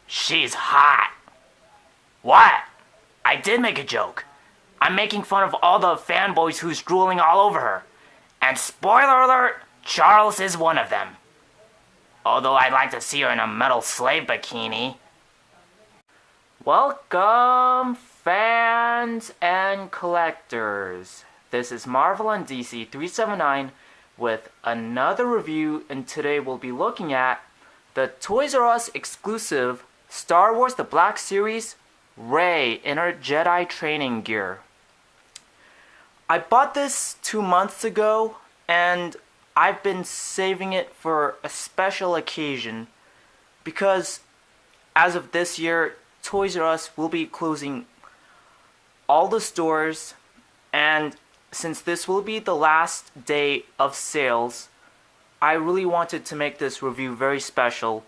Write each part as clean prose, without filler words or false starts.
She's hot. What? I did make a joke. I'm making fun of all the fanboys who's drooling all over her. And spoiler alert, Charles is one of them. Although I'd like to see her in a metal slave bikini. Welcome, fans and collectors. This is Marvel and DC 379 with another review, and today we'll be looking at the Toys R Us exclusive Star Wars The Black Series Rey in her Jedi training gear. I bought this 2 months ago, and I've been saving it for a special occasion because as of this year, Toys R Us will be closing all the stores, and since this will be the last day of sales, I really wanted to make this review very special,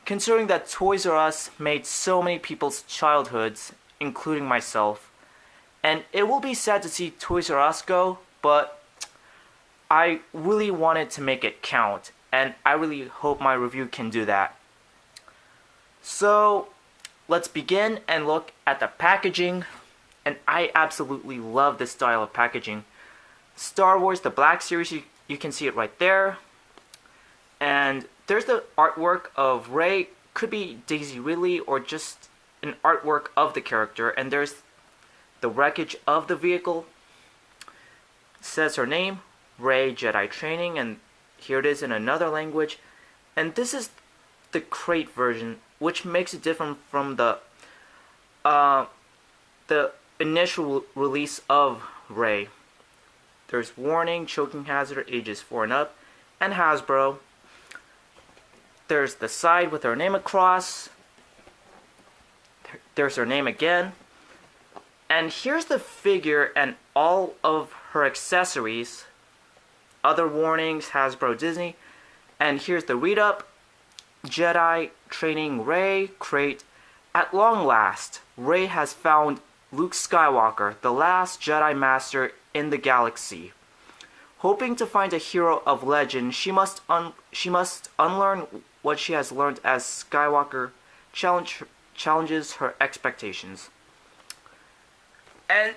considering that Toys R Us made so many people's childhoods, including myself. And it will be sad to see Toys R Us go, but I really wanted to make it count, and I really hope my review can do that. So, let's begin and look at the packaging, and I absolutely love this style of packaging. Star Wars The Black Series, you can see it right there. And there's the artwork of Rey, could be Daisy Ridley or just an artwork of the character, and there's the wreckage of the vehicle. It says her name, Rey Jedi Training, and here it is in another language. And this is the crate version, which makes it different from the initial release of Rey. There's warning, choking hazard, ages 4 and up, and Hasbro. There's the side with her name across. There's her name again. And here's the figure and all of her accessories. Other warnings, Hasbro, Disney. And here's the read-up. Jedi Training Rey crate. At long last, Rey has found Luke Skywalker, the last Jedi Master in the galaxy. Hoping to find a hero of legend, she must unlearn what she has learned as Skywalker challenges her expectations. And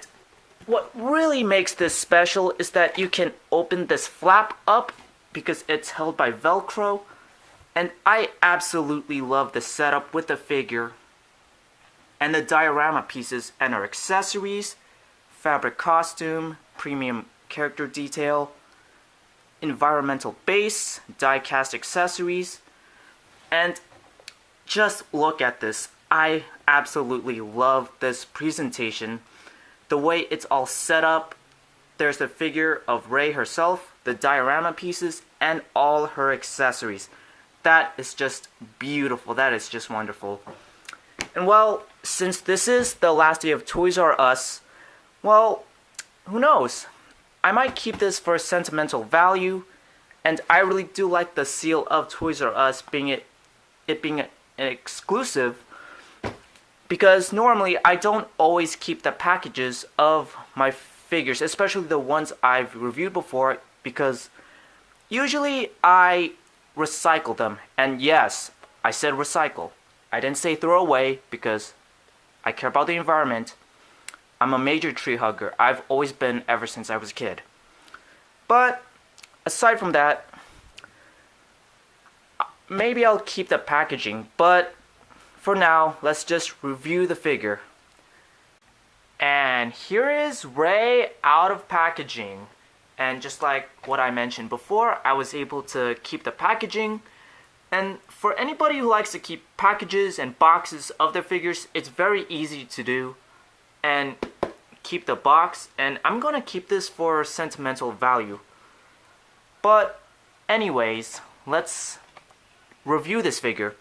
what really makes this special is that you can open this flap up because it's held by Velcro. And I absolutely love the setup with the figure and the diorama pieces and her accessories, fabric costume, premium character detail, environmental base, die-cast accessories, and just look at this. I absolutely love this presentation. The way it's all set up, there's the figure of Rey herself, the diorama pieces, and all her accessories. That is just beautiful. That is just wonderful. And well, since this is the last day of Toys R Us, well, who knows? I might keep this for sentimental value, and I really do like the seal of Toys R Us being it being an exclusive, because normally I don't always keep the packages of my figures, especially the ones I've reviewed before, because usually I recycle them. And yes, I said recycle. I didn't say throw away because I care about the environment. I'm a major tree hugger. I've always been ever since I was a kid. But aside from that, maybe I'll keep the packaging, but for now, let's just review the figure. And here is Rey out of packaging. And just like what I mentioned before, I was able to keep the packaging. And for anybody who likes to keep packages and boxes of their figures, it's very easy to do. And keep the box. And I'm gonna keep this for sentimental value. But anyways, let's review this figure.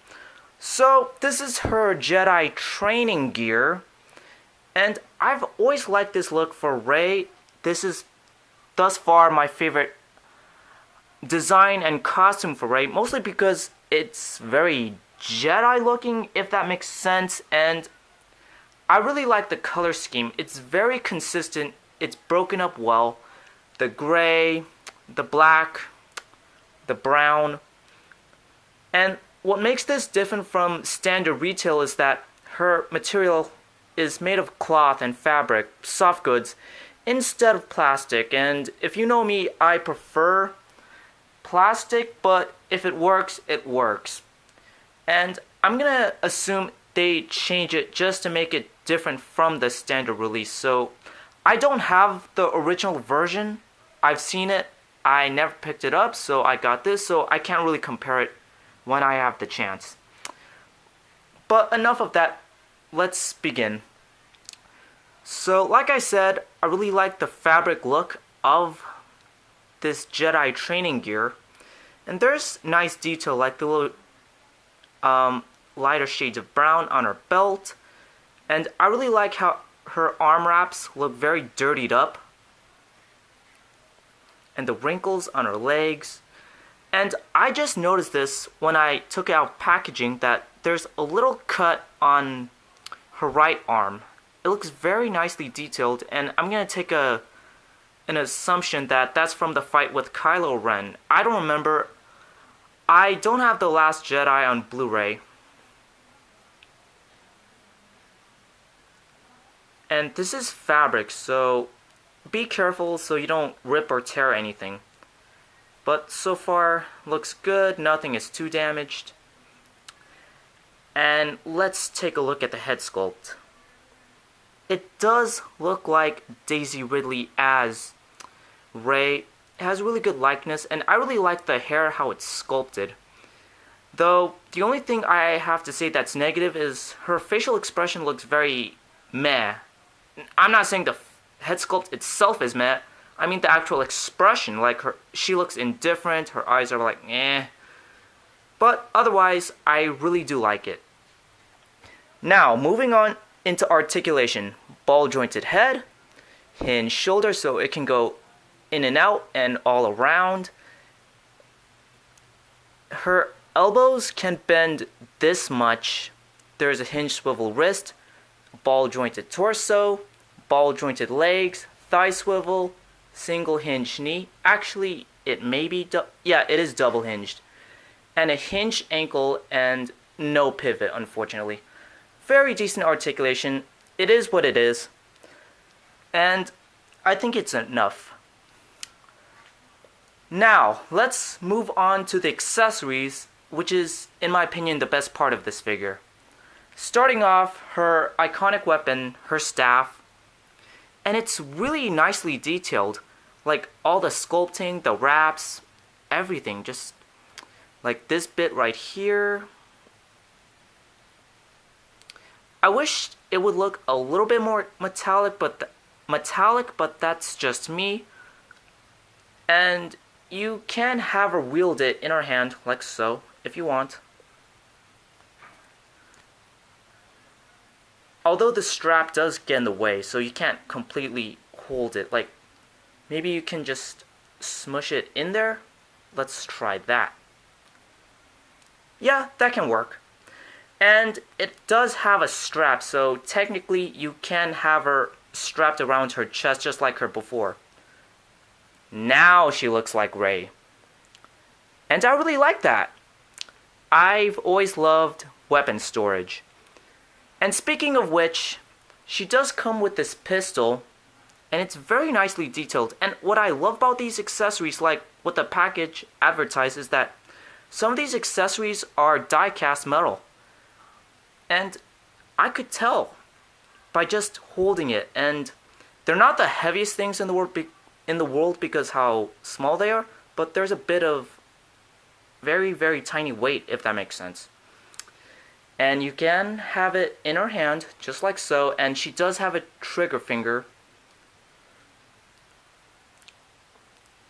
So this is her Jedi training gear. And I've always liked this look for Rey. This is thus far my favorite design and costume for Rey, mostly because it's very Jedi looking, if that makes sense, and I really like the color scheme. It's very consistent, it's broken up well. The gray, the black, the brown, and what makes this different from standard retail is that her material is made of cloth and fabric, soft goods, instead of plastic. And if you know me, I prefer plastic, but if it works, it works. And I'm gonna assume they change it just to make it different from the standard release. So I don't have the original version. I've seen it. I never picked it up, so I got this, so I can't really compare it when I have the chance. But enough of that. Let's begin. So, like I said, I really like the fabric look of this Jedi training gear. And there's nice detail like the little lighter shades of brown on her belt. And I really like how her arm wraps look very dirtied up. And the wrinkles on her legs. And I just noticed this when I took out packaging that there's a little cut on her right arm. It looks very nicely detailed, and I'm gonna take an assumption that that's from the fight with Kylo Ren. I don't remember. I don't have The Last Jedi on Blu-ray. And this is fabric, so be careful so you don't rip or tear anything. But so far, looks good, nothing is too damaged. And let's take a look at the head sculpt. It does look like Daisy Ridley as Rey. It has really good likeness, and I really like the hair, how it's sculpted. Though, the only thing I have to say that's negative is her facial expression looks very meh. I'm not saying the head sculpt itself is meh. I mean the actual expression, like she looks indifferent, her eyes are like, eh. But otherwise, I really do like it. Now, moving on into articulation. Ball jointed head, hinged shoulder so it can go in and out and all around. Her elbows can bend this much. There's a hinged swivel wrist, ball jointed torso, ball jointed legs, thigh swivel, single hinged knee. Actually, it may be, it is double hinged. And a hinged ankle and no pivot, unfortunately. Very decent articulation. It is what it is. And I think it's enough. Now, let's move on to the accessories, which is, in my opinion, the best part of this figure. Starting off, her iconic weapon, her staff. And it's really nicely detailed. Like all the sculpting, the wraps, everything. Just like this bit right here. I wish it would look a little bit more metallic, but that's just me. And you can have her wield it in her hand, like so, if you want. Although the strap does get in the way, so you can't completely hold it. Like, maybe you can just smush it in there? Let's try that. Yeah, that can work. And it does have a strap, so technically you can have her strapped around her chest just like her before. Now she looks like Rey. And I really like that. I've always loved weapon storage. And speaking of which, she does come with this pistol, and it's very nicely detailed. And what I love about these accessories, like what the package advertises, is that some of these accessories are die-cast metal. And I could tell by just holding it. And they're not the heaviest things in the world because how small they are, but there's a bit of very, very tiny weight, if that makes sense. And you can have it in her hand, just like so, and she does have a trigger finger.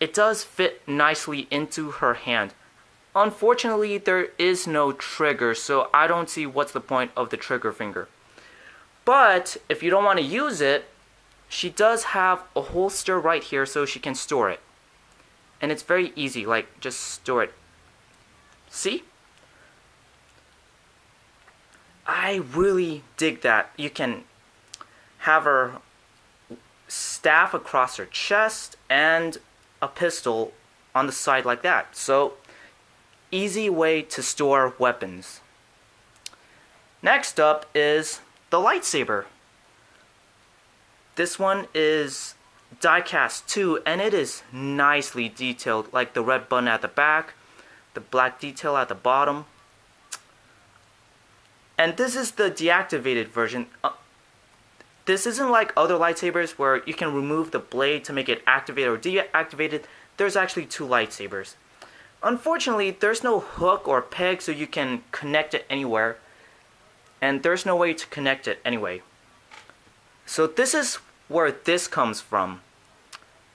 It does fit nicely into her hand. Unfortunately, there is no trigger, so I don't see what's the point of the trigger finger. But if you don't want to use it, she does have a holster right here so she can store it. And it's very easy, like just store it. See? I really dig that. You can have her staff across her chest and a pistol on the side like that. So easy way to store weapons. Next up is the lightsaber. This one is die-cast too, and it is nicely detailed, like the red button at the back, the black detail at the bottom. And this is the deactivated version. This isn't like other lightsabers where you can remove the blade to make it activated or deactivated. There's actually two lightsabers. Unfortunately, there's no hook or peg so you can connect it anywhere. And there's no way to connect it anyway. So this is where this comes from.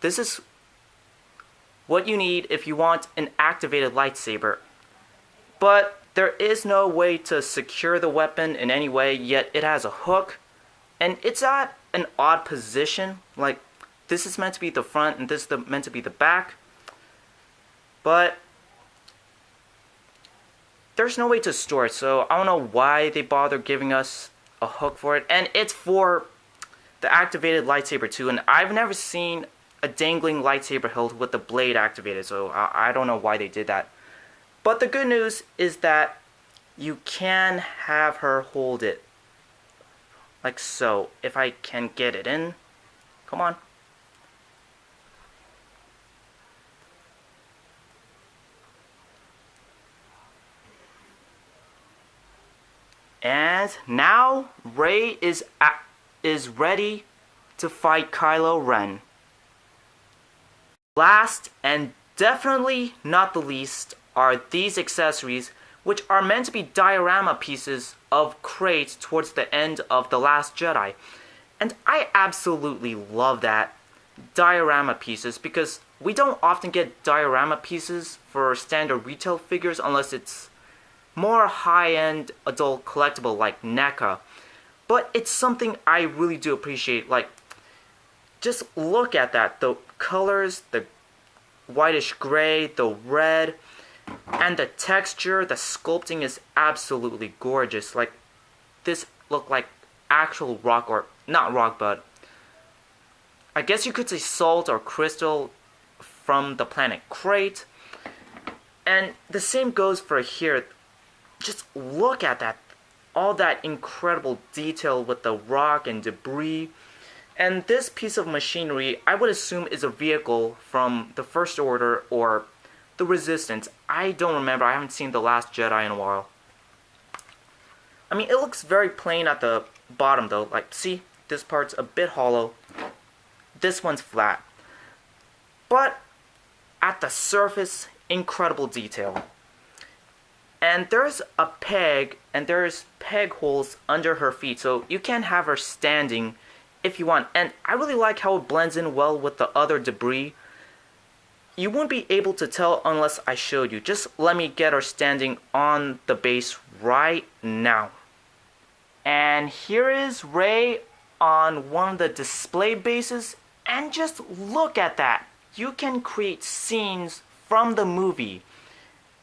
This is what you need if you want an activated lightsaber. But there is no way to secure the weapon in any way, yet it has a hook. And it's at an odd position. Like, this is meant to be the front and this is meant to be the back. But there's no way to store it, so I don't know why they bother giving us a hook for it. And it's for the activated lightsaber too, and I've never seen a dangling lightsaber hilt with the blade activated, so I don't know why they did that. But the good news is that you can have her hold it. Like so, if I can get it in. Come on. And now Rey is ready to fight Kylo Ren. Last and definitely not the least are these accessories, which are meant to be diorama pieces of crates towards the end of The Last Jedi. And I absolutely love that, diorama pieces, because we don't often get diorama pieces for standard retail figures unless it's more high-end adult collectible like NECA. But it's something I really do appreciate. Like, just look at that. The colors, the whitish gray, the red, and the texture, the sculpting is absolutely gorgeous. Like, this looked like actual rock, or not rock, but I guess you could say salt or crystal from the planet Crate. And the same goes for here. Just look at that, all that incredible detail with the rock and debris. And this piece of machinery, I would assume, is a vehicle from the First Order or the Resistance. I don't remember, I haven't seen The Last Jedi in a while. I mean, it looks very plain at the bottom though. Like, see, this part's a bit hollow. This one's flat. But at the surface, incredible detail. And there's a peg, and there's peg holes under her feet, so you can have her standing if you want. And I really like how it blends in well with the other debris. You wouldn't be able to tell unless I showed you. Just let me get her standing on the base right now. And here is Rey on one of the display bases, and just look at that. You can create scenes from the movie.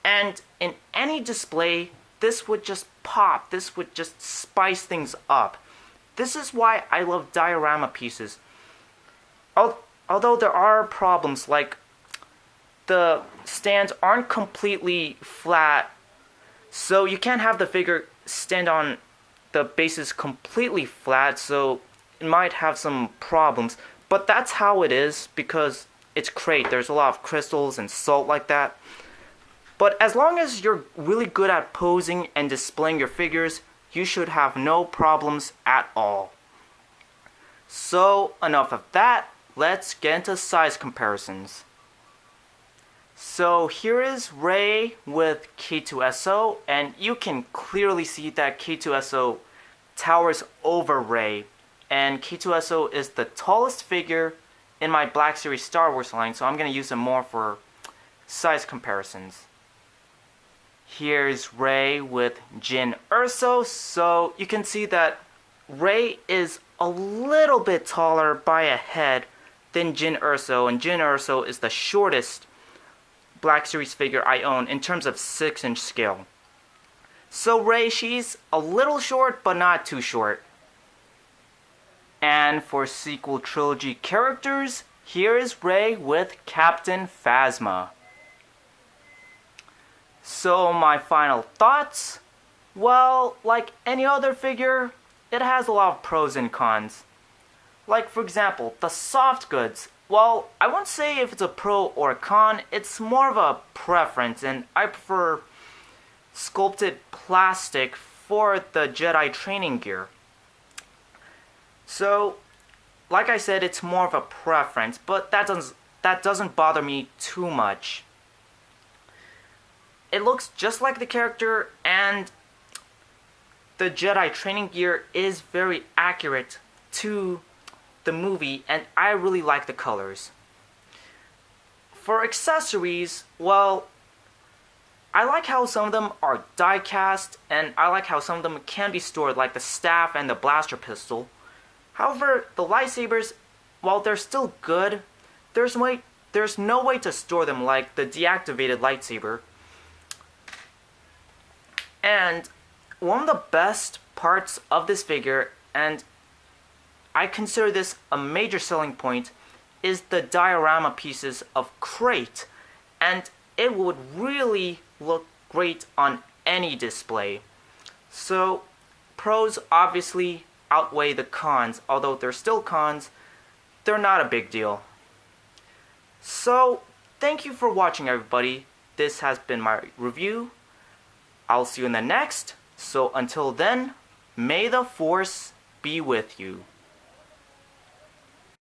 And in any display, this would just pop. This would just spice things up. This is why I love diorama pieces. Although there are problems, like the stands aren't completely flat, so you can't have the figure stand on the bases completely flat, so it might have some problems. But that's how it is because it's Crate. There's a lot of crystals and salt like that. But as long as you're really good at posing and displaying your figures, you should have no problems at all. So enough of that, let's get into size comparisons. So here is Rey with K2SO, and you can clearly see that K2SO towers over Rey. And K2SO is the tallest figure in my Black Series Star Wars line, so I'm going to use him more for size comparisons. Here's Rey with Jyn Erso, so you can see that Rey is a little bit taller by a head than Jyn Erso, and Jyn Erso is the shortest Black Series figure I own in terms of 6-inch scale. So Rey, she's a little short, but not too short. And for sequel trilogy characters, here is Rey with Captain Phasma. So my final thoughts? Well, like any other figure, it has a lot of pros and cons. Like for example, the soft goods. Well, I won't say if it's a pro or a con, it's more of a preference, and I prefer sculpted plastic for the Jedi training gear. So, like I said, it's more of a preference, but that doesn't bother me too much. It looks just like the character, and the Jedi training gear is very accurate to the movie, and I really like the colors. For accessories, well, I like how some of them are die cast, and I like how some of them can be stored, like the staff and the blaster pistol. However, the lightsabers, while they're still good, there's no way to store them like the deactivated lightsaber. And one of the best parts of this figure, and I consider this a major selling point, is the diorama pieces of crate, and it would really look great on any display. So pros obviously outweigh the cons, although they're still cons, they're not a big deal. So thank you for watching, everybody. This has been my review. I'll see you in the next. So until then, may the Force be with you.